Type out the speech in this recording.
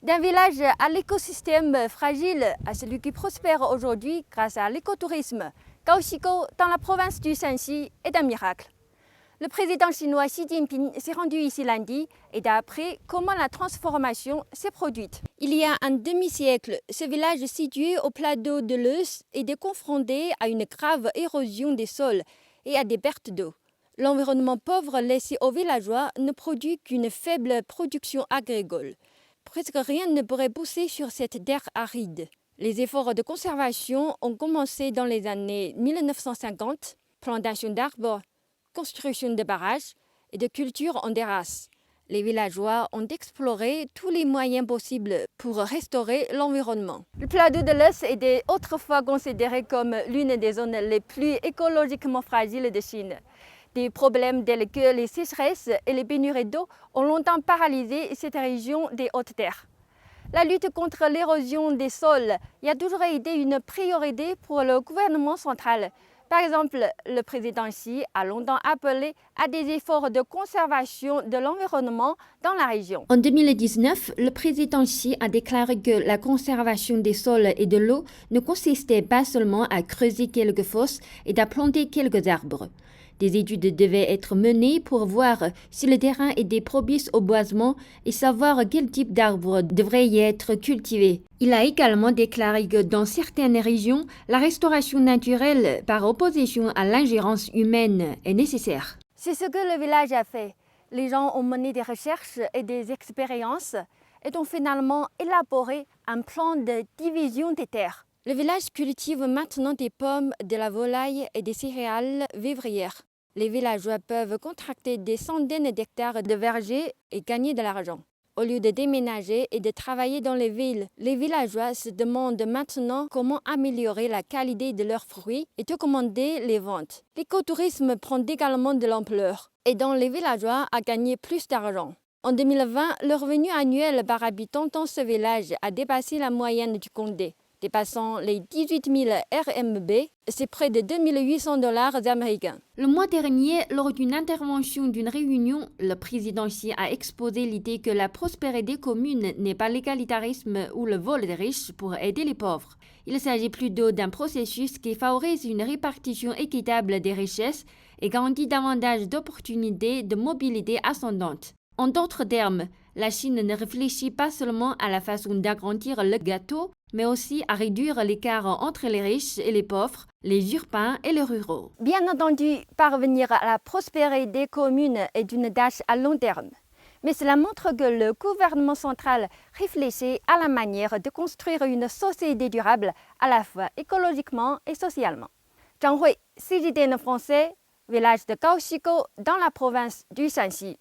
D'un village à l'écosystème fragile à celui qui prospère aujourd'hui grâce à l'écotourisme, Kaohsiung, dans la province du Shanxi, est un miracle. Le président chinois Xi Jinping s'est rendu ici lundi et a appris comment la transformation s'est produite. Il y a un demi-siècle, ce village situé au plateau de l'Eus était confronté à une grave érosion des sols et à des pertes d'eau. L'environnement pauvre laissé aux villageois ne produit qu'une faible production agricole. Presque rien ne pourrait pousser sur cette terre aride. Les efforts de conservation ont commencé dans les années 1950, plantation d'arbres, construction de barrages et de culture en terrasse. Les villageois ont exploré tous les moyens possibles pour restaurer l'environnement. Le plateau de l'Eus était autrefois considéré comme l'une des zones les plus écologiquement fragiles de Chine. Des problèmes tels que les sécheresses et les pénuries d'eau ont longtemps paralysé cette région des hautes terres. La lutte contre l'érosion des sols y a toujours été une priorité pour le gouvernement central. Par exemple, le président Xi a longtemps appelé à des efforts de conservation de l'environnement dans la région. En 2019, le président Xi a déclaré que la conservation des sols et de l'eau ne consistait pas seulement à creuser quelques fosses et à planter quelques arbres. Des études devaient être menées pour voir si le terrain était propice au boisement et savoir quel type d'arbres devrait y être cultivé. Il a également déclaré que dans certaines régions, la restauration naturelle par opposition à l'ingérence humaine est nécessaire. C'est ce que le village a fait. Les gens ont mené des recherches et des expériences et ont finalement élaboré un plan de division des terres. Le village cultive maintenant des pommes, de la volaille et des céréales vivrières. Les villageois peuvent contracter des centaines d'hectares de vergers et gagner de l'argent. Au lieu de déménager et de travailler dans les villes, les villageois se demandent maintenant comment améliorer la qualité de leurs fruits et augmenter les ventes. L'écotourisme prend également de l'ampleur, aidant les villageois à gagner plus d'argent. En 2020, le revenu annuel par habitant dans ce village a dépassé la moyenne du comté. Dépassant les 18 000 RMB, c'est près de 2 800 $ américains. Le mois dernier, lors d'une intervention d'une réunion, le président Xi a exposé l'idée que la prospérité commune n'est pas l'égalitarisme ou le vol des riches pour aider les pauvres. Il s'agit plutôt d'un processus qui favorise une répartition équitable des richesses et garantit davantage d'opportunités de mobilité ascendante. En d'autres termes, la Chine ne réfléchit pas seulement à la façon d'agrandir le gâteau, mais aussi à réduire l'écart entre les riches et les pauvres, les urbains et les ruraux. Bien entendu, parvenir à la prospérité commune est une tâche à long terme. Mais cela montre que le gouvernement central réfléchit à la manière de construire une société durable à la fois écologiquement et socialement. Zhang Hui, CGTN français, village de Kaohsiung dans la province du Shanxi.